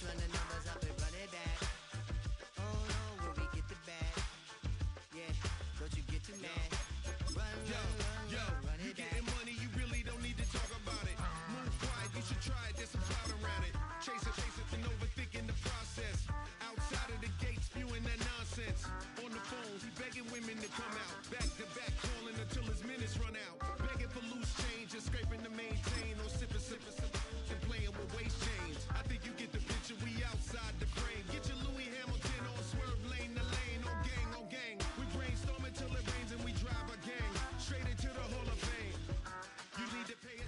Let's run the numbers up and run it back. Oh no, will we get the bag? Yeah, don't you get too mad. Run it back. Getting money, you really don't need to talk about it. Move quiet, you should try it, there's some clout around it. Chase it, and overthinking the process. Outside of the gates, spewing that nonsense. On the phone, he begging women to come out. Back to back, calling until his minutes run out. Begging for loose change, just scraping to maintain. No sipping, and playing with waist chains. I think you get the picture, we outside the frame. Get your Louis Hamilton on swerve lane to lane. On gang. We brainstorm until it rains and we drive a gang. Straight into the Hall of Fame. You need to pay it.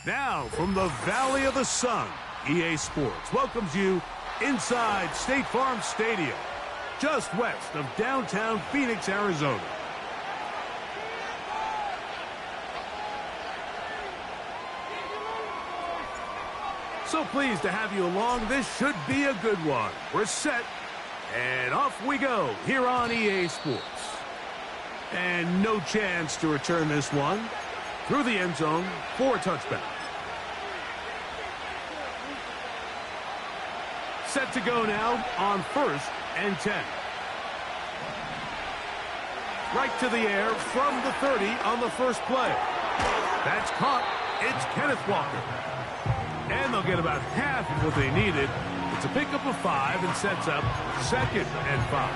Now, from the Valley of the Sun, EA Sports welcomes you inside State Farm Stadium, just west of downtown Phoenix, Arizona. So pleased to have you along. This should be a good one. We're set, and off we go here on EA Sports. And no chance to return this one through the end zone for a touchback. Set to go now on 1st and 10. Right to the air from the 30 on the first play. That's caught. It's Kenneth Walker. And they'll get about half of what they needed. It's a pickup of 5 and sets up 2nd and 5.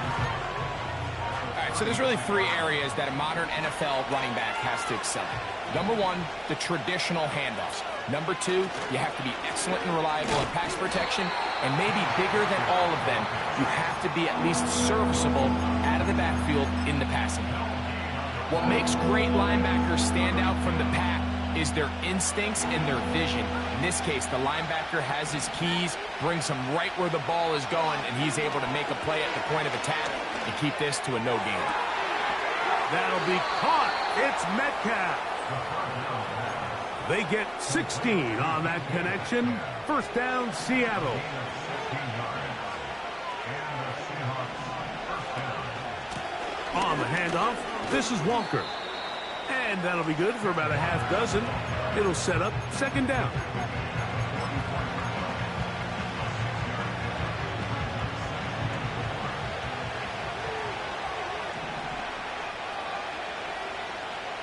All right, so there's really 3 areas that a modern NFL running back has to excel in. Number 1, the traditional handoffs. Number 2, you have to be excellent and reliable in pass protection. And maybe bigger than all of them, you have to be at least serviceable out of the backfield in the passing game. What makes great linebackers stand out from the pack is their instincts and their vision. In this case, the linebacker has his keys, brings him right where the ball is going, and he's able to make a play at the point of attack and keep this to a no gain. That'll be caught. It's Metcalf. They get 16 on that connection. 1st down, Seattle. On the handoff, this is Walker. And that'll be good for about a half dozen. It'll set up 2nd down.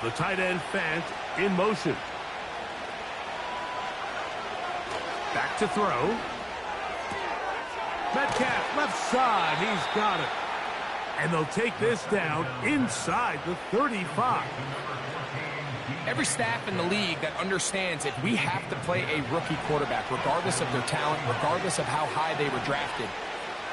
The tight end Fant in motion. Back to throw. Metcalf left side. He's got it. And they'll take this down inside the 35. Every staff in the league that understands if we have to play a rookie quarterback, regardless of their talent, regardless of how high they were drafted,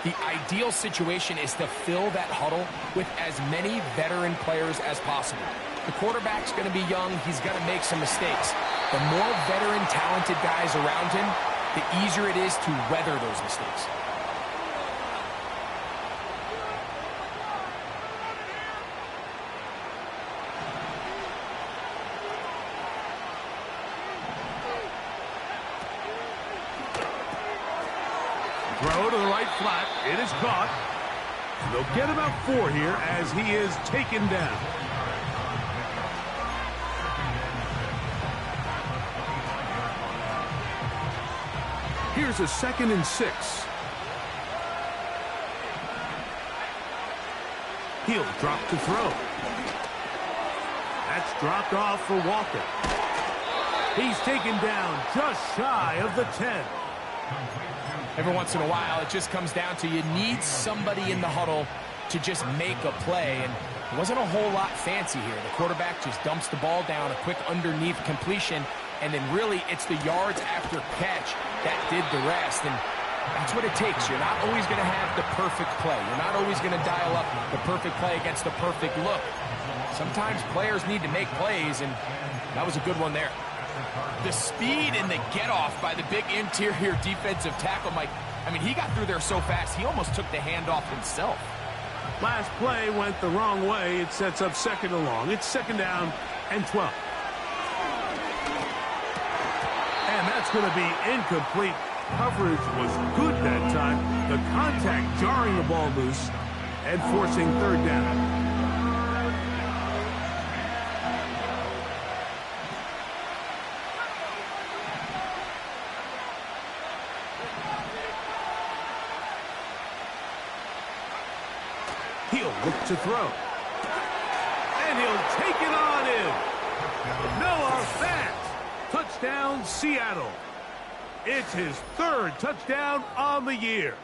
the ideal situation is to fill that huddle with as many veteran players as possible. The quarterback's going to be young. He's going to make some mistakes. The more veteran, talented guys around him, the easier it is to weather those mistakes. Throw to the right flat. It is caught. And they'll get about 4 here as he is taken down. Here's a 2nd and 6. He'll drop to throw. That's dropped off for Walker. He's taken down just shy of the 10. Every once in a while, it just comes down to you need somebody in the huddle to just make a play. And it wasn't a whole lot fancy here. The quarterback just dumps the ball down, a quick underneath completion, and then really it's the yards after catch that did the rest. And that's what it takes. You're not always going to have the perfect play. You're not always going to dial up the perfect play against the perfect look. Sometimes players need to make plays, and that was a good one there. The speed and the get-off by the big interior defensive tackle, Mike. I mean, he got through there so fast, he almost took the handoff himself. Last play went the wrong way. It sets up 2nd and long. It's 2nd down and 12. And that's going to be incomplete. Coverage was good that time. The contact jarring the ball loose and forcing 3rd down. He'll look to throw. And he'll take it on in. Noah Fant. Touchdown, Seattle. It's his third touchdown on the year.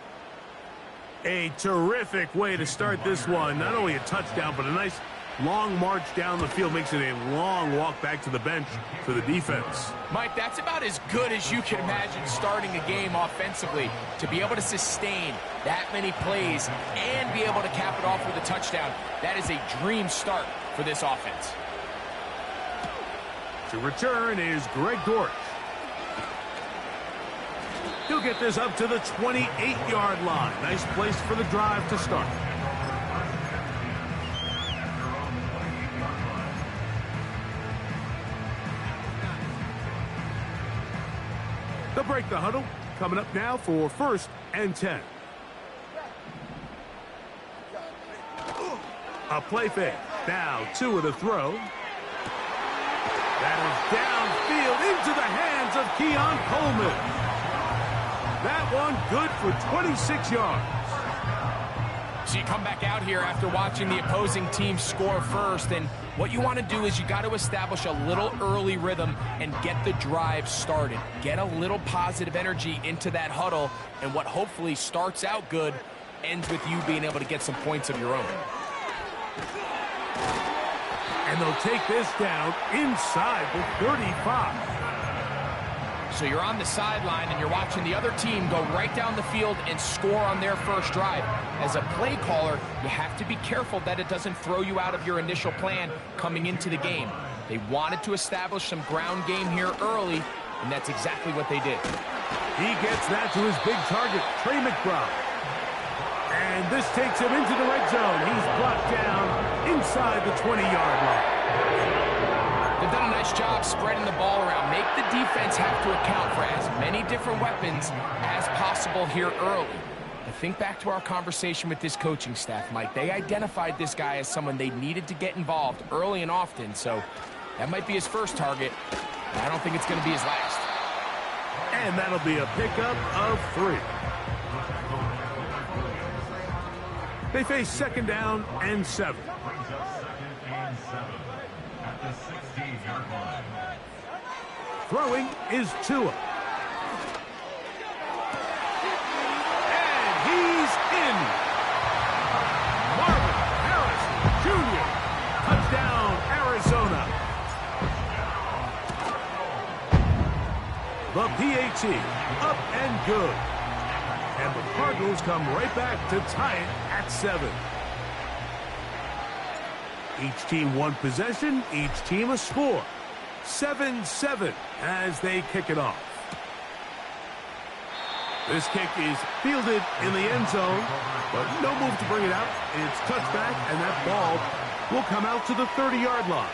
A terrific way to start this one. Not only a touchdown, but a nice long march down the field. Makes it a long walk back to the bench for the defense. Mike, that's about as good as you can imagine starting a game offensively. To be able to sustain that many plays and be able to cap it off with a touchdown, that is a dream start for this offense. To return is Greg Dortch. He'll get this up to the 28-yard line. Nice place for the drive to start. They'll break the huddle. Coming up now for 1st and 10. A play fake. Now 2 of the throw. That is downfield into the hands of Keon Coleman. That one good for 26 yards. So you come back out here after watching the opposing team score first, and what you want to do is you got to establish a little early rhythm and get the drive started. Get a little positive energy into that huddle, and what hopefully starts out good ends with you being able to get some points of your own. And they'll take this down inside the 35. So you're on the sideline and you're watching the other team go right down the field and score on their first drive. As a play caller, you have to be careful that it doesn't throw you out of your initial plan coming into the game. They wanted to establish some ground game here early, and that's exactly what they did. He gets that to his big target, Trey McBride. And this takes him into the red zone. He's brought down inside the 20-yard line. They've done a nice job spreading the ball around. Make the defense have to account for as many different weapons as possible here early. I think back to our conversation with this coaching staff, Mike. They identified this guy as someone they needed to get involved early and often, so that might be his first target. I don't think it's going to be his last. And that'll be a pickup of 3. They face 2nd down and 7. Throwing is Tua. And he's in. Marvin Harrison Jr. Touchdown, Arizona. The PAT up and good. And the Cardinals come right back to tie it at 7. Each team one possession, each team a score. 7-7 as they kick it off. This kick is fielded in the end zone, but no move to bring it out. It's touched back, and that ball will come out to the 30-yard line.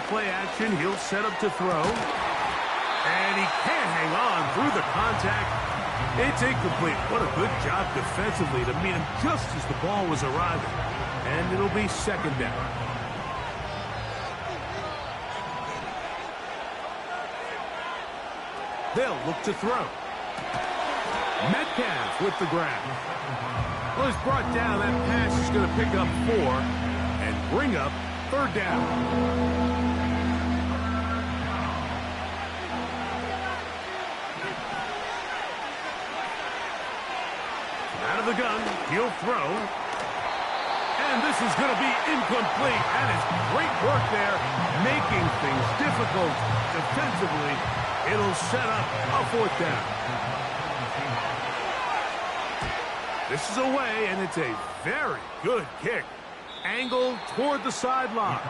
Play action, he'll set up to throw. And he can't hang on through the contact. It's incomplete. What a good job defensively to meet him just as the ball was arriving. And it'll be 2nd down. They'll look to throw. Metcalf with the grab. Well, he's brought down. That pass is going to pick up 4 and bring up 3rd down. Out of the gun, he'll throw. And this is going to be incomplete. That is great work there, making things difficult defensively. It'll set up a 4th down. This is away, and it's a very good kick. Angled toward the sideline.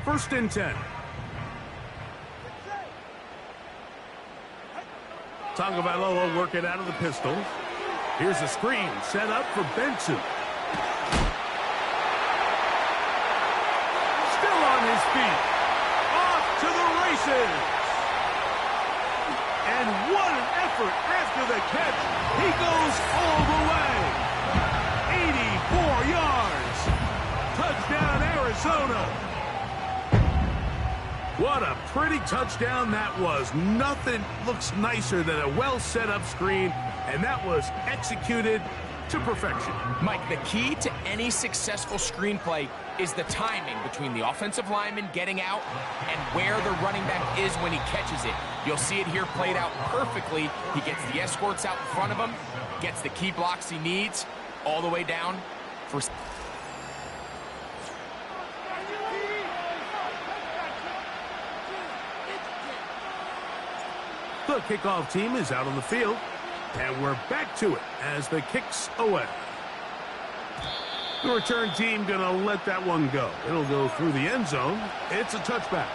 1st and 10. Tagovailoa working out of the pistol. Here's a screen set up for Benson. Still on his feet. Off to the races. And what an effort after the catch. He goes all the way. 84 yards. Touchdown, Arizona. What a pretty touchdown that was. Nothing looks nicer than a well-set-up screen, and that was executed to perfection. Mike, the key to any successful screenplay is the timing between the offensive lineman getting out and where the running back is when he catches it. You'll see it here played out perfectly. He gets the escorts out in front of him, gets the key blocks he needs, all the way down for... The kickoff team is out on the field, and we're back to it as the kick's away. The return team going to let that one go. It'll go through the end zone. It's a touchback.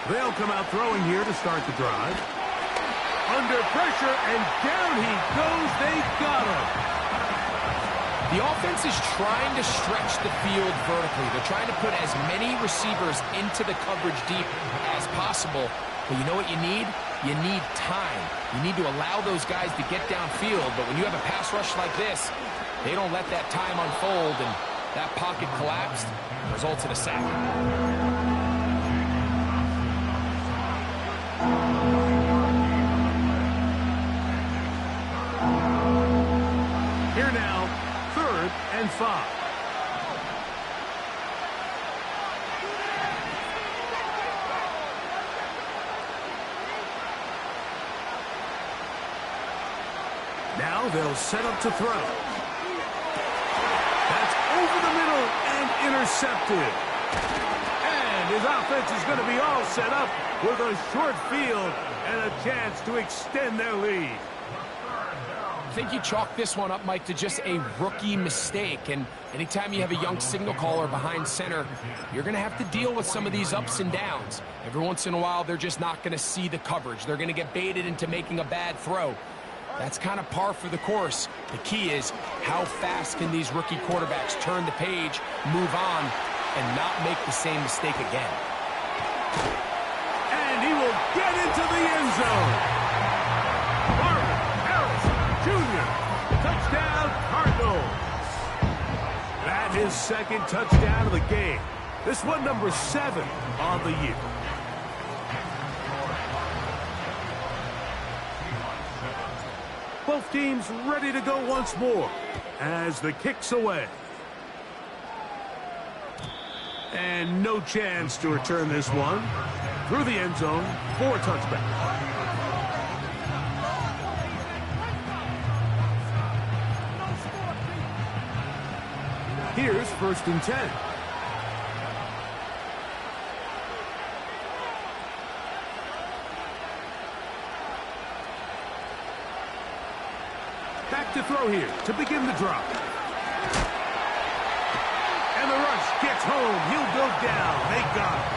They'll come out throwing here to start the drive. Under pressure, and down he goes. They got him. The offense is trying to stretch the field vertically. They're trying to put as many receivers into the coverage deep as possible. But you know what you need? You need time. You need to allow those guys to get downfield. But when you have a pass rush like this, they don't let that time unfold, and that pocket collapsed and results in a sack. Here now, 3rd and 5. Now they'll set up to throw. That's over the middle and intercepted. And his offense is going to be all set up with a short field and a chance to extend their lead. I think you chalk this one up, Mike, to just a rookie mistake. And anytime you have a young signal caller behind center, you're going to have to deal with some of these ups and downs. Every once in a while, they're just not going to see the coverage. They're going to get baited into making a bad throw. That's kind of par for the course. The key is how fast can these rookie quarterbacks turn the page, move on, and not make the same mistake again. And he will get into the end zone. Touchdown, Cardinals. That is second touchdown of the game. This one number 7 on the year. Both teams ready to go once more as the kick's away. And no chance to return this one through the end zone for a touchback. Here's 1st and 10. Back to throw here to begin the drop. And the rush gets home. He'll go down. They got him.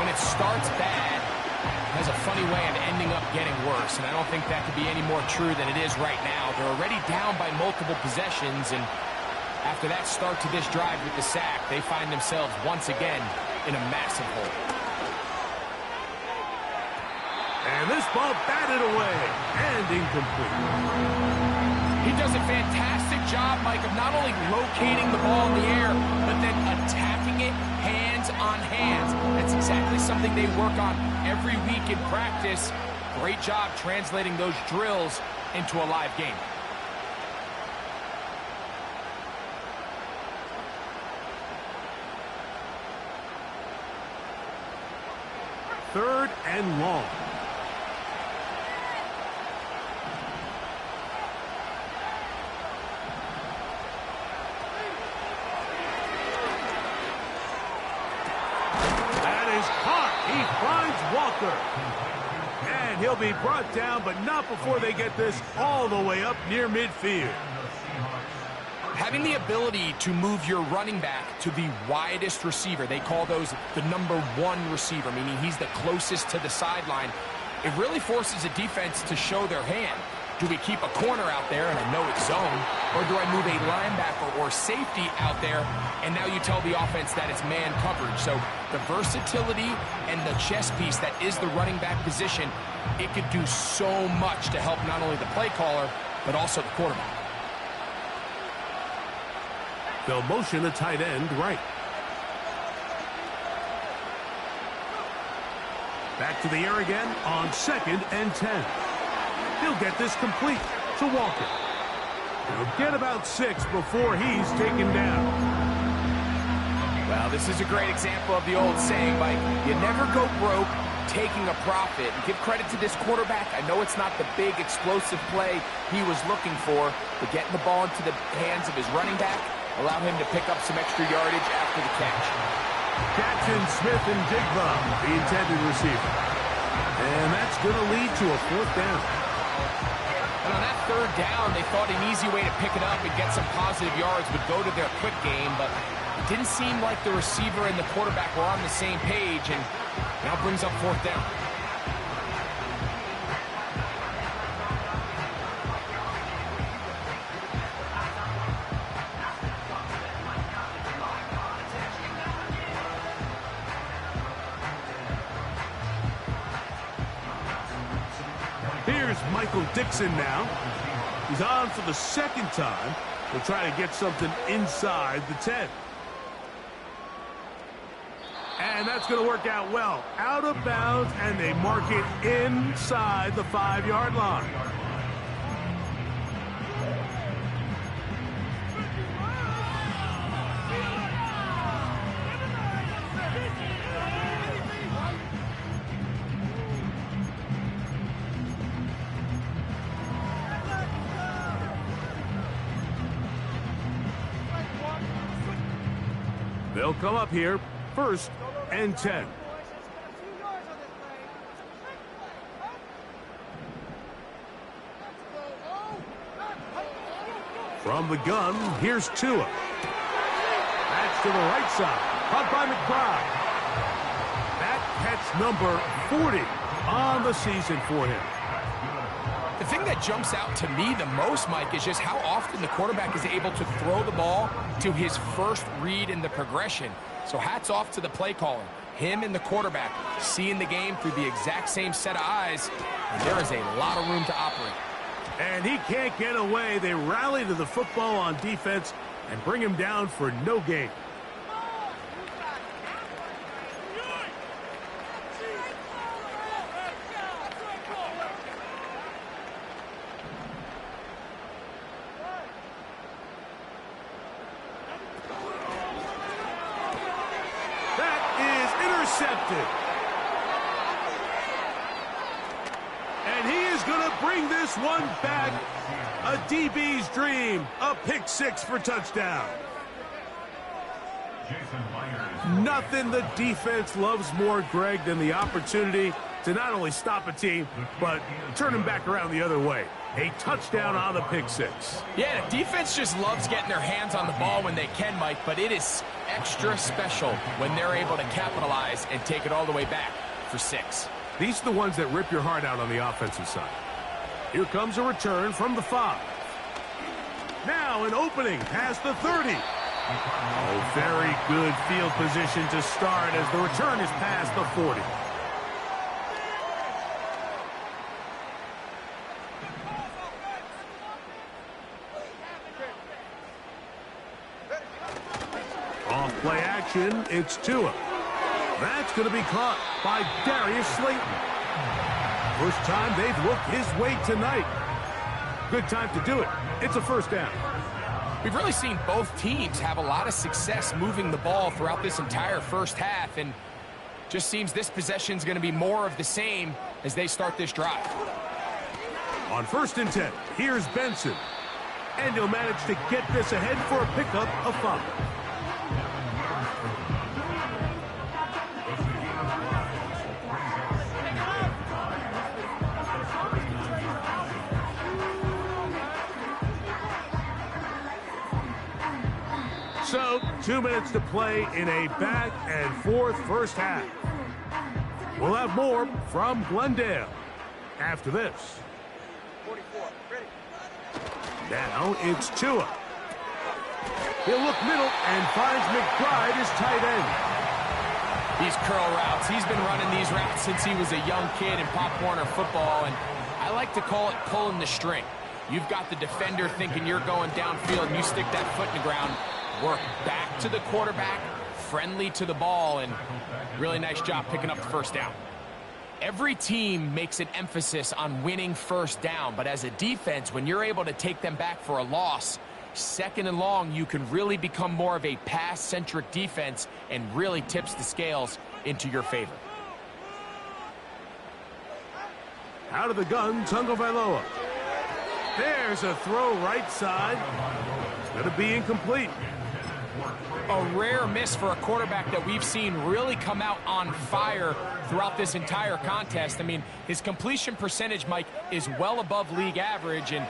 When it starts bad, it has a funny way of ending up getting worse. And I don't think that could be any more true than it is right now. They're already down by multiple possessions, and after that start to this drive with the sack, they find themselves once again in a massive hole. And this ball batted away and incomplete. He does a fantastic job, Mike, of not only locating the ball in the air, but then attacking it hands on hands. That's exactly something they work on every week in practice. Great job translating those drills into a live game. 3rd and long. That is caught. He finds Walker. And he'll be brought down, but not before they get this all the way up near midfield. Having the ability to move your running back to the widest receiver, they call those the number 1 receiver, meaning he's the closest to the sideline. It really forces a defense to show their hand. Do we keep a corner out there, and I know it's zone, or do I move a linebacker or safety out there, and now you tell the offense that it's man coverage? So the versatility and the chess piece that is the running back position, it could do so much to help not only the play caller, but also the quarterback. They'll motion a tight end right. Back to the air again on 2nd and 10. He'll get this complete to Walker. He'll get about 6 before he's taken down. Well, this is a great example of the old saying, Mike, you never go broke taking a profit. And give credit to this quarterback. I know it's not the big explosive play he was looking for, but getting the ball into the hands of his running back allowed him to pick up some extra yardage after the catch. Jackson, Smith, and Digba, the intended receiver. And that's going to lead to a 4th down. And on that 3rd down, they thought an easy way to pick it up and get some positive yards would go to their quick game, but it didn't seem like the receiver and the quarterback were on the same page, and now brings up 4th down. Michael Dixon now. He's on for the 2nd time. He'll try to get something inside the 10. And that's going to work out well. Out of bounds, and they mark it inside the 5-yard line. They'll come up here, 1st and 10. From the gun, here's Tua. That's to the right side. Caught by McBride. That catch number 40 on the season for him. The thing that jumps out to me the most, Mike, is just how often the quarterback is able to throw the ball to his first read in the progression. So hats off to the play caller. Him and the quarterback seeing the game through the exact same set of eyes, and there is a lot of room to operate. And he can't get away. They rally to the football on defense and bring him down for no gain. Intercepted. And he is going to bring this one back. A DB's dream. A pick 6 for touchdown. Nothing the defense loves more, Greg, than the opportunity to not only stop a team, but turn them back around the other way. A touchdown on the pick 6. Yeah, the defense just loves getting their hands on the ball when they can, Mike, but it is extra special when they're able to capitalize and take it all the way back for 6. These are the ones that rip your heart out on the offensive side. Here comes a return from the 5. Now an opening past the 30. Oh, very good field position to start as the return is past the 40. Off play action, it's Tua. That's going to be caught by Darius Slayton. First time they've looked his way tonight. Good time to do it. It's a 1st down. We've really seen both teams have a lot of success moving the ball throughout this entire first half, and just seems this possession is going to be more of the same as they start this drive. On 1st and 10, here's Benson. And he'll manage to get this ahead for a pickup of 5. So, 2 minutes to play in a back and forth first half. We'll have more from Glendale after this. Now it's Tua. He'll look middle and finds McBride as tight end. These curl routes, he's been running these routes since he was a young kid in Pop Warner football, and I like to call it pulling the string. You've got the defender thinking you're going downfield, and you stick that foot in the ground, work back to the quarterback, friendly to the ball, and really nice job picking up the first down. Every team makes an emphasis on winning first down, but as a defense, when you're able to take them back for a loss, second and long, you can really become more of a pass-centric defense and really tips the scales into your favor. Out of the gun, Tagovailoa. There's a throw right side. It's going to be incomplete. A rare miss for a quarterback that we've seen really come out on fire throughout this entire contest. I mean, his completion percentage, Mike, is well above league average, and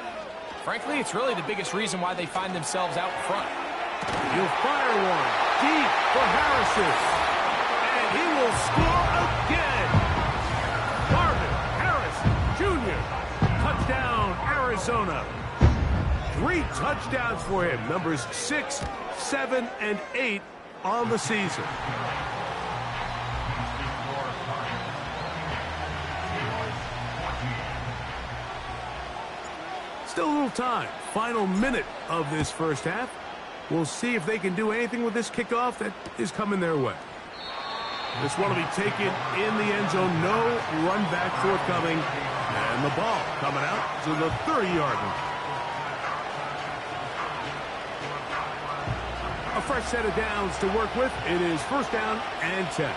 frankly, it's really the biggest reason why they find themselves out front. He'll fire one deep for Harrison, and he will score again. Marvin Harrison Jr. Touchdown, Arizona. 3 touchdowns for him, numbers 6, 7, and 8 on the season. Still a little time. Final minute of this first half. We'll see if they can do anything with this kickoff that is coming their way. This one will be taken in the end zone. No run back forthcoming. And the ball coming out to the 30-yard line. A fresh set of downs to work with. It is first down and 10.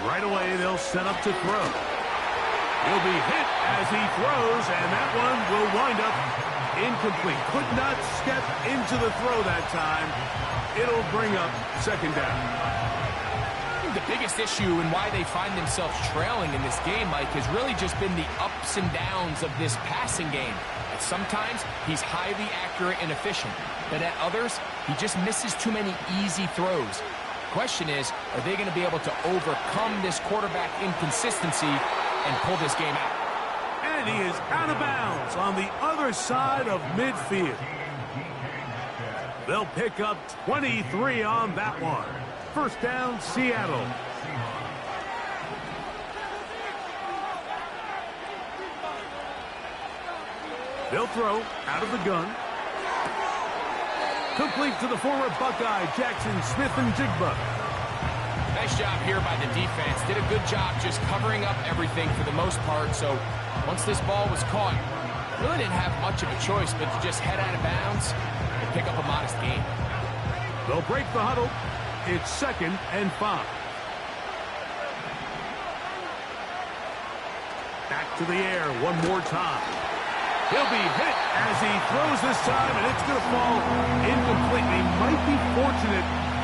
Right away, they'll set up to throw. He'll be hit as he throws, and that one will wind up incomplete. Could not step into the throw that time. It'll bring up second down. The biggest issue and why they find themselves trailing in this game, Mike, has really just been the ups and downs of this passing game. At sometimes, he's highly accurate and efficient, but at others, he just misses too many easy throws. Question is, are they going to be able to overcome this quarterback inconsistency and pull this game out? And he is out of bounds on the other side of midfield. They'll pick up 23 on that one. First down, Seattle. They'll throw out of the gun. Complete to the former Buckeye, Jackson Smith-Njigba. Nice job here by the defense. Did a good job just covering up everything for the most part. So once this ball was caught, really didn't have much of a choice but to just head out of bounds and pick up a modest gain. They'll break the huddle. It's second and 5. Back to the air one more time. He'll be hit as he throws this time, and it's going to fall incomplete. He might be fortunate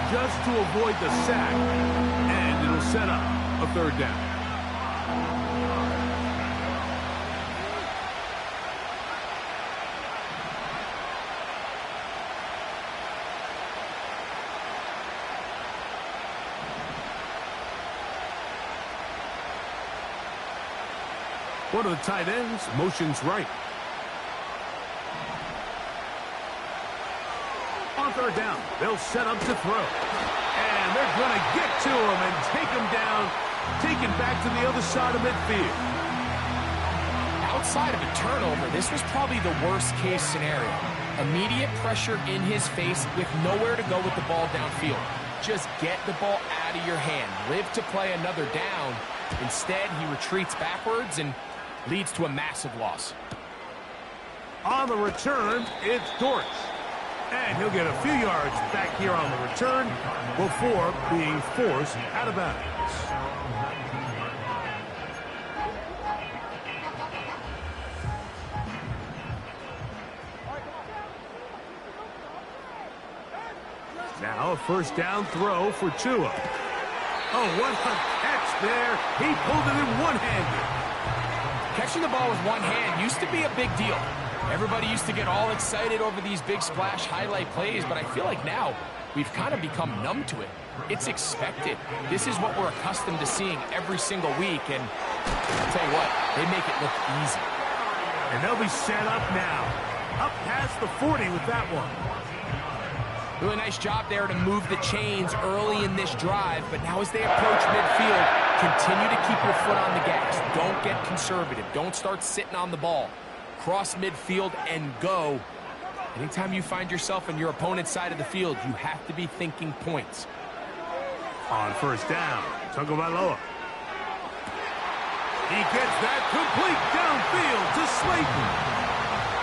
just to avoid the sack, and it'll set up a third down. One of the tight ends motions right. On third down, they'll set up to throw. And they're going to get to him and take him down, take it back to the other side of midfield. Outside of a turnover, this was probably the worst-case scenario. Immediate pressure in his face with nowhere to go with the ball downfield. Just get the ball out of your hand. Live to play another down. Instead, he retreats backwards and leads to a massive loss. On the return, it's Dortch. And he'll get a few yards back here on the return before being forced out of bounds. Now a first down throw for Tua. Oh, what a catch there. He pulled it in one-handed. Catching the ball with one hand used to be a big deal. Everybody used to get all excited over these big splash highlight plays, but I feel like now we've kind of become numb to it. It's expected. This is what we're accustomed to seeing every single week, and I'll tell you what, they make it look easy. And they'll be set up now. Up past the 40 with that one. Really nice job there to move the chains early in this drive, but now as they approach midfield, continue to keep your foot on the gas. Don't get conservative. Don't start sitting on the ball. Cross midfield and go. Anytime you find yourself on your opponent's side of the field, you have to be thinking points. On first down, Tagovailoa. He gets that complete downfield to Slayton.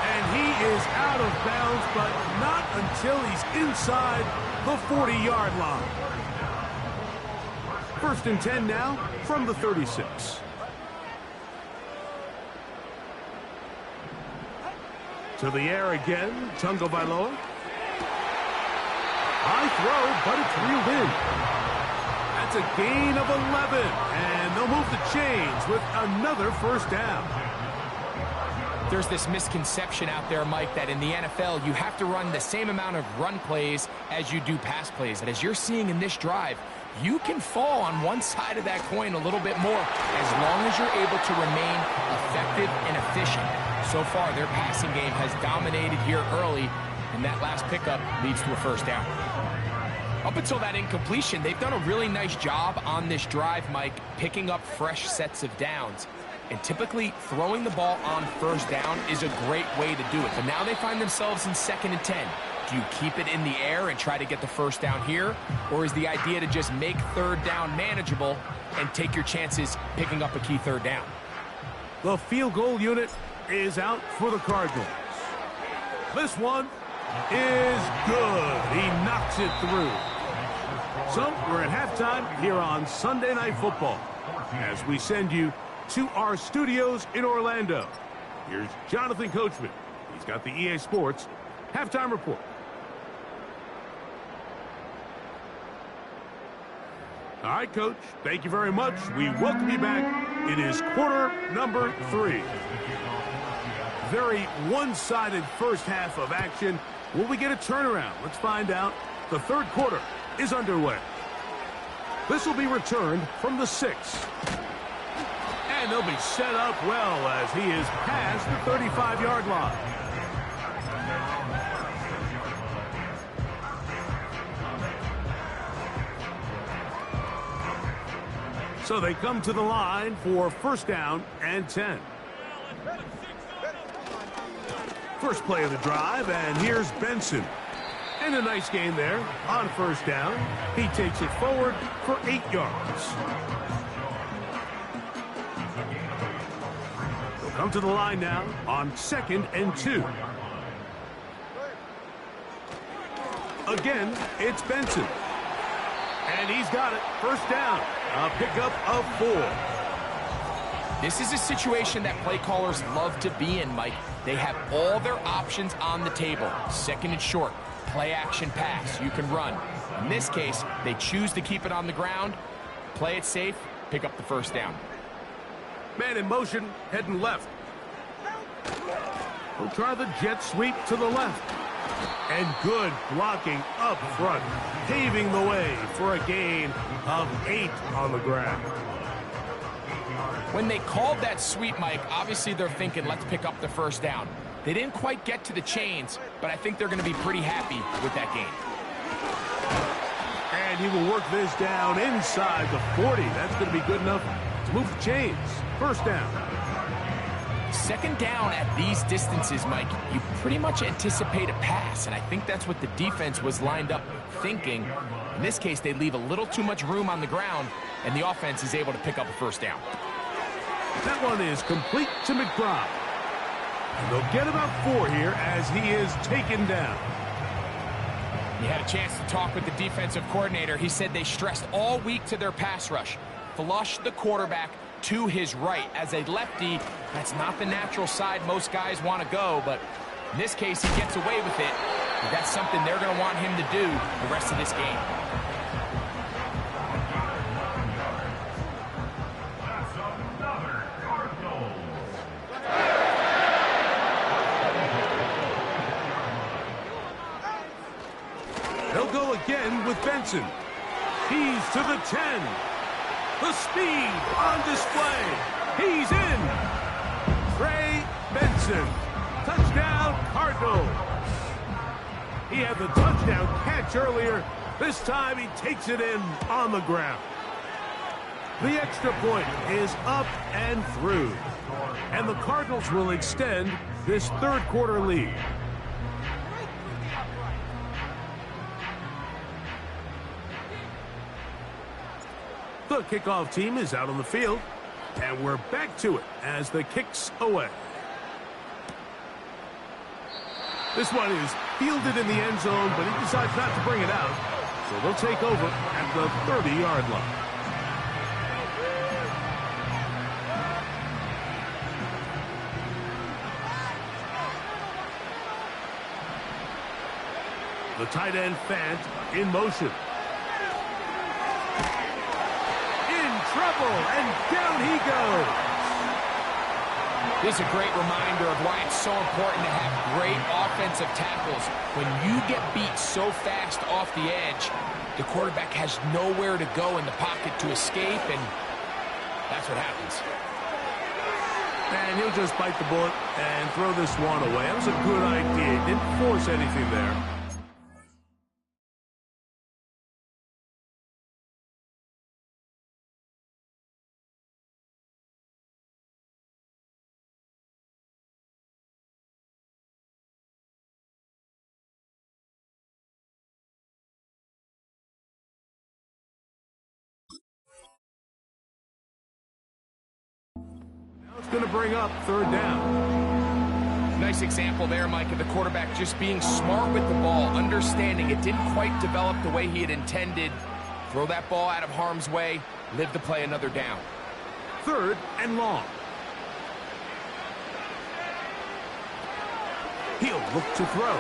And he is out of bounds, but not until he's inside the 40-yard line. First and 10 now from the 36. To the air again, Tagovailoa. High throw, but it's reeled in. That's a gain of 11, and they'll move the chains with another first down. There's this misconception out there, Mike, that in the NFL, you have to run the same amount of run plays as you do pass plays. And as you're seeing in this drive, you can fall on one side of that coin a little bit more as long as you're able to remain effective and efficient. So far, their passing game has dominated here early, and that last pickup leads to a first down. Up until that incompletion, they've done a really nice job on this drive, Mike, picking up fresh sets of downs. And typically, throwing the ball on first down is a great way to do it. But now they find themselves in 2nd and 10. Do you keep it in the air and try to get the first down here? Or is the idea to just make third down manageable and take your chances picking up a key third down? The field goal unit is out for the Cardinals. This one is good. He knocks it through. So we're at halftime here on Sunday Night Football as we send you to our studios in Orlando. Here's Jonathan Coachman. He's got the EA Sports halftime report. All right, Coach, thank you very much. We welcome you back. It is quarter number 3. Very one-sided first half of action. Will we get a turnaround? Let's find out. The third quarter is underway. This will be returned from the 6. And they'll be set up well as he is past the 35-yard line. So they come to the line for first down and 10. First play of the drive, and here's Benson. And a nice gain there on first down. He takes it forward for 8 yards. They'll come to the line now on 2nd and 2. Again, it's Benson. And he's got it. First down. A pickup of 4. This is a situation that play callers love to be in, Mike. They have all their options on the table. 2nd and short. Play action pass. You can run. In this case, they choose to keep it on the ground, play it safe, pick up the first down. Man in motion, heading left. We'll try the jet sweep to the left. And good blocking up front, paving the way for a gain of 8 on the ground. When they called that sweep, Mike, obviously they're thinking, let's pick up the first down. They didn't quite get to the chains, but I think they're going to be pretty happy with that gain. And he will work this down inside the 40. That's going to be good enough to move the chains. First down. 2nd down at these distances, Mike, you pretty much anticipate a pass, and I think that's what the defense was lined up thinking. In this case, they leave a little too much room on the ground, and the offense is able to pick up a first down. That one is complete to McBride. And they'll get about 4 here as he is taken down. You had a chance to talk with the defensive coordinator. He said they stressed all week to their pass rush. Flush the quarterback to his right. As a lefty, that's not the natural side most guys want to go, but in this case, he gets away with it. But that's something they're going to want him to do the rest of this game. Benson. He's to the 10. The speed on display. He's in. Trey Benson. Touchdown, Cardinals. He had the touchdown catch earlier. This time he takes it in on the ground. The extra point is up and through. And the Cardinals will extend this third quarter lead. The kickoff team is out on the field, and we're back to it as the kick's away. This one is fielded in the end zone, but he decides not to bring it out, so they'll take over at the 30-yard line. The tight end Fant in motion. Trouble, and down he goes. This is a great reminder of why it's so important to have great offensive tackles. When you get beat so fast off the edge, the quarterback has nowhere to go in the pocket to escape, and that's what happens. And he'll just bite the bullet and throw this one away. That was a good idea. Didn't force anything there. It's going to bring up third down. Nice example there, Mike, of the quarterback just being smart with the ball, understanding it didn't quite develop the way he had intended. Throw that ball out of harm's way, live to play another down. Third and long. He'll look to throw.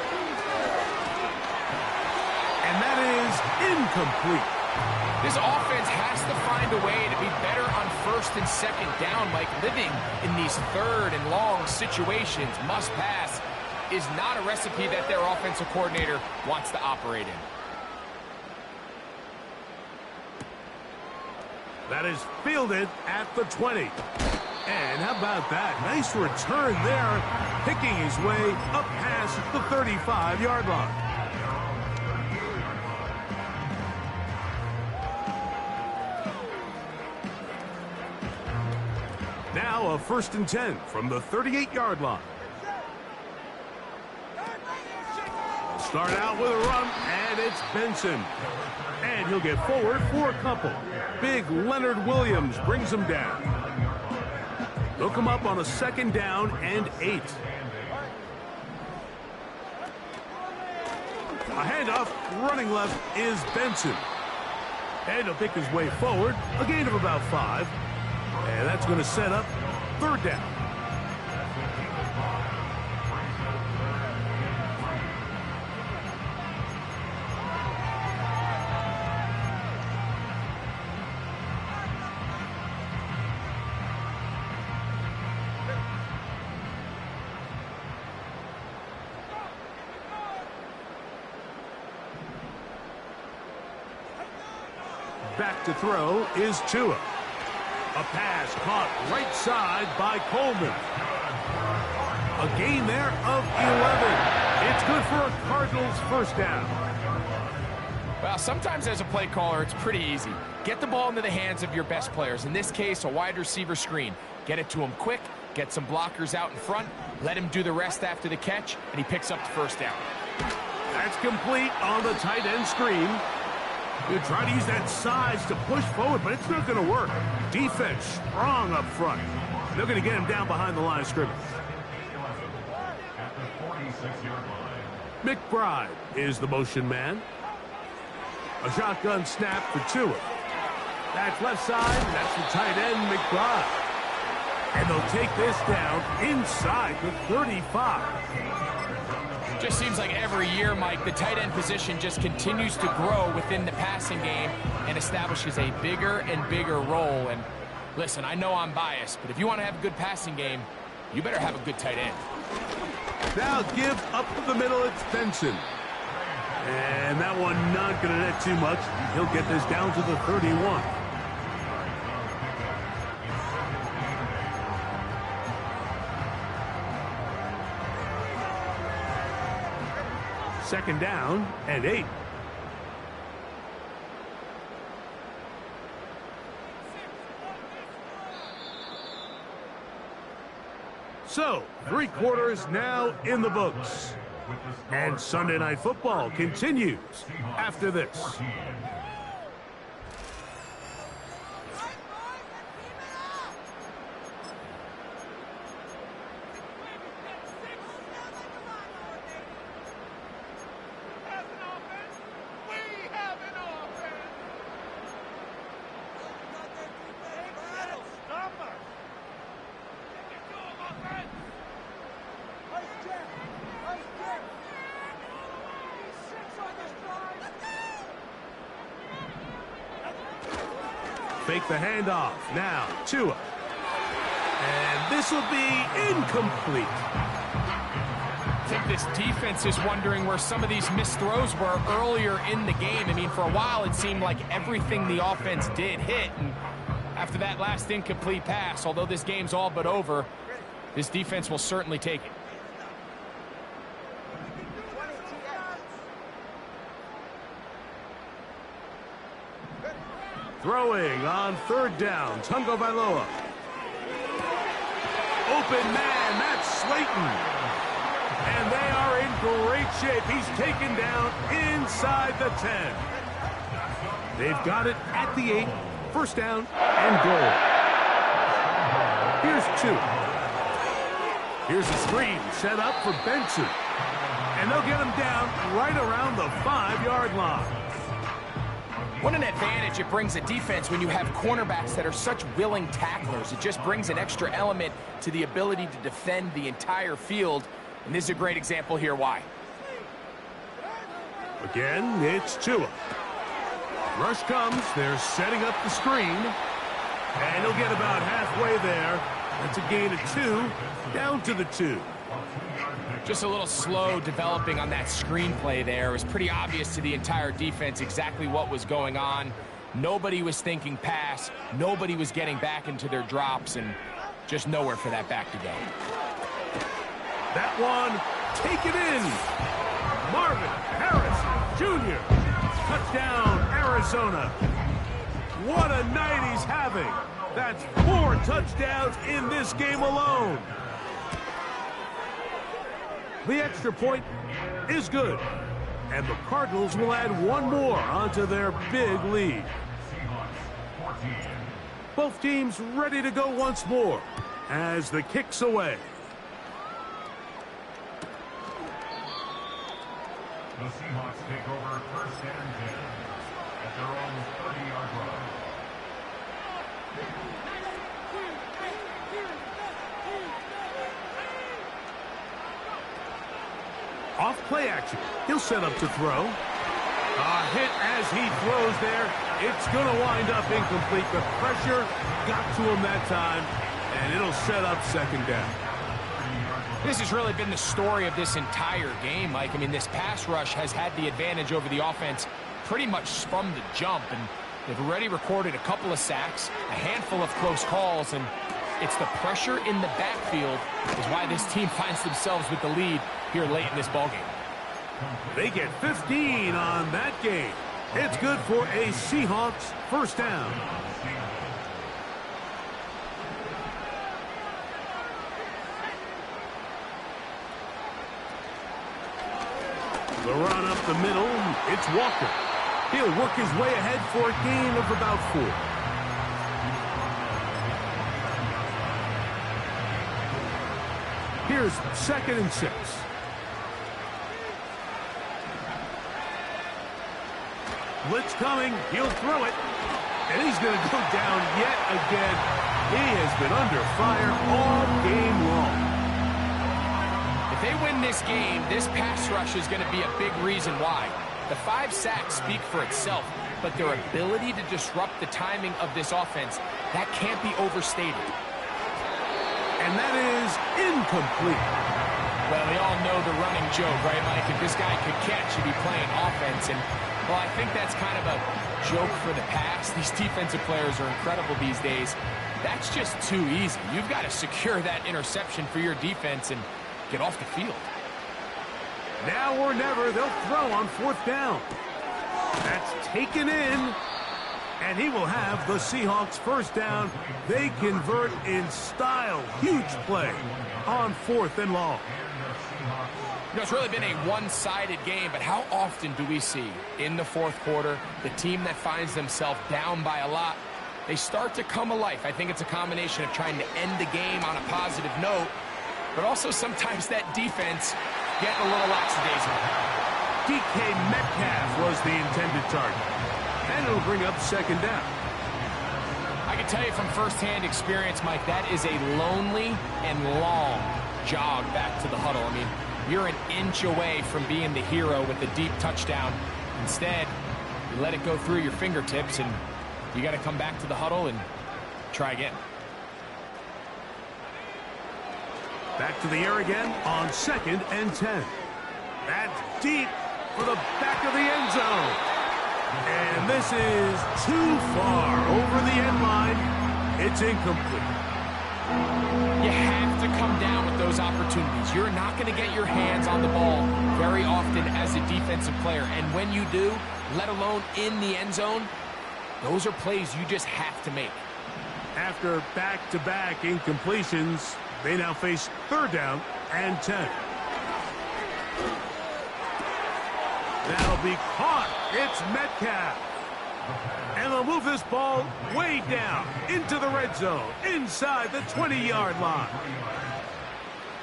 And that is incomplete. This offense has to find a way to be better on first and second down, Mike. Living in these third and long situations, must pass, is not a recipe that their offensive coordinator wants to operate in. That is fielded at the 20. And how about that? Nice return there, picking his way up past the 35-yard line. Now a 1st and 10 from the 38-yard line. Start out with a run, and it's Benson. And he'll get forward for a couple. Big Leonard Williams brings him down. They'll come up on a 2nd down and 8. A handoff, running left is Benson. And he'll pick his way forward, a gain of about 5. And that's going to set up third down. Back to throw is Tua. A pass caught right side by Coleman. A gain there of 11. It's good for a Cardinals first down. Well, sometimes as a play caller, it's pretty easy. Get the ball into the hands of your best players. In this case, a wide receiver screen. Get it to him quick, get some blockers out in front, let him do the rest after the catch, and he picks up the first down. That's complete on the tight end screen. You try to use that size to push forward, but it's not going to work. Defense strong up front. They're going to get him down behind the line of scrimmage. McBride is the motion man. A shotgun snap for Tua. That's left side, and that's the tight end, McBride. And they'll take this down inside the 35. Just seems like every year, Mike, the tight end position just continues to grow within the passing game and establishes a bigger and bigger role. And listen, I know I'm biased, but if you want to have a good passing game, you better have a good tight end. Now give up the middle, it's Benson. And that one not going to net too much. He'll get this down to the 31. Second down and 8. So, 3 quarters now in the books. And Sunday Night Football continues after this. Fake the handoff. Now, Tua. And this will be incomplete. I think this defense is wondering where some of these missed throws were earlier in the game. I mean, for a while, it seemed like everything the offense did hit. And after that last incomplete pass, although this game's all but over, this defense will certainly take it. Throwing on 3rd down, Tungo Bailoa. Open man, that's Slayton. And they are in great shape. He's taken down inside the 10. They've got it at the 8. 1st down and goal. Here's 2. Here's a screen set up for Benson. And they'll get him down right around the 5-yard line. What an advantage it brings a defense when you have cornerbacks that are such willing tacklers. It just brings an extra element to the ability to defend the entire field. And this is a great example here why. Again, it's Tua. Rush comes. They're setting up the screen. And he'll get about halfway there. That's a gain of 2. Down to the 2. Just a little slow developing on that screenplay there. It was pretty obvious to the entire defense exactly what was going on. Nobody was thinking pass. Nobody was getting back into their drops, and just nowhere for that back to go. That one, take it in. Marvin Harrison Jr. Touchdown, Arizona. What a night he's having. That's 4 touchdowns in this game alone. The extra point is good, and the Cardinals will add 1 more onto their big lead. Both teams ready to go once more as the kick's away. The Seahawks take over 1st and 10 at their own 30-yard line. Off play action. He'll set up to throw. A hit as he throws there. It's going to wind up incomplete. The pressure got to him that time, and it'll set up 2nd down. This has really been the story of this entire game, Mike. I mean, this pass rush has had the advantage over the offense pretty much from the jump, and they've already recorded a couple of sacks, a handful of close calls, and it's the pressure in the backfield is why this team finds themselves with the lead here late in this ballgame. They get 15 on that game. It's good for a Seahawks 1st down. The run up the middle, it's Walker. He'll work his way ahead for a gain of about 4. Here's 2nd and 6. Blitz coming. He'll throw it. And he's going to go down yet again. He has been under fire all game long. If they win this game, this pass rush is going to be a big reason why. The 5 sacks speak for itself, but their ability to disrupt the timing of this offense, that can't be overstated. And that is incomplete. Well, we all know the running joke, right, Mike? If this guy could catch, he'd be playing offense. And, well, I think that's kind of a joke for the past. These defensive players are incredible these days. That's just too easy. You've got to secure that interception for your defense and get off the field. Now or never, they'll throw on 4th down. That's taken in. And he will have the Seahawks 1st down. They convert in style. Huge play on 4th and long. You know, it's really been a one-sided game, but how often do we see in the 4th quarter the team that finds themselves down by a lot, they start to come alive? I think it's a combination of trying to end the game on a positive note, but also sometimes that defense getting a little lackadaisical. DK Metcalf was the intended target. And it'll bring up 2nd down. I can tell you from firsthand experience, Mike, that is a lonely and long jog back to the huddle. I mean, you're an inch away from being the hero with the deep touchdown. Instead, you let it go through your fingertips, and you got to come back to the huddle and try again. Back to the air again on 2nd and 10. That's deep for the back of the end zone. And this is too far over the end line. It's incomplete. You have to come down with those opportunities. You're not going to get your hands on the ball very often as a defensive player. And when you do, let alone in the end zone, those are plays you just have to make. After back-to-back incompletions, they now face 3rd down and 10. That'll be caught. It's Metcalf. And they'll move this ball way down into the red zone, inside the 20-yard line.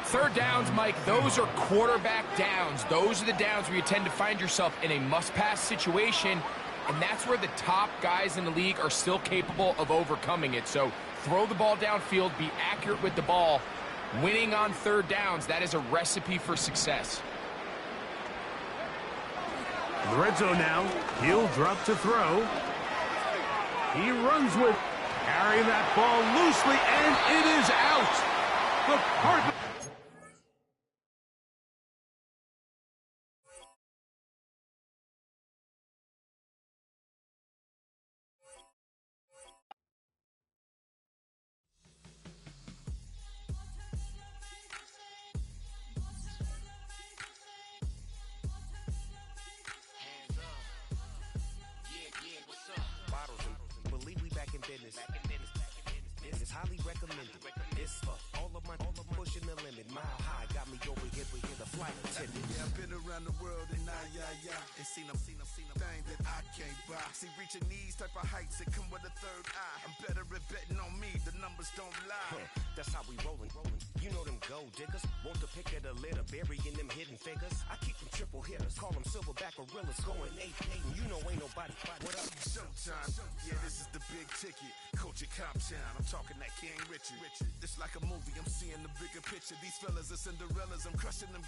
3rd downs, Mike, those are quarterback downs. Those are the downs where you tend to find yourself in a must-pass situation, and that's where the top guys in the league are still capable of overcoming it. So throw the ball downfield, be accurate with the ball. Winning on 3rd downs, that is a recipe for success. In the red zone now, he'll drop to throw. He runs with, carrying that ball loosely, and it is out. The Cardinals. Business. It's highly recommended. It's all of my pushing the limit. Mile high got me over here, but here the flight attendant. Yeah, I've been around the world and and seen them thing that I can't buy. See, reaching these type of heights, it come with a 3rd eye. I'm better at betting on me, the numbers don't lie. That's how we rollin'. You know them gold diggers, want the pick of the litter, burying them hidden figures. I keep them triple hitters, call them silverback gorillas, going 8-8, and you know ain't nobody. What up? Showtime. Yeah, this is the big ticket. Culture Cop Town. I'm talking that King Richard. It's like a movie. I'm seeing the bigger picture. These fellas are Cinderellas. I'm crushing them.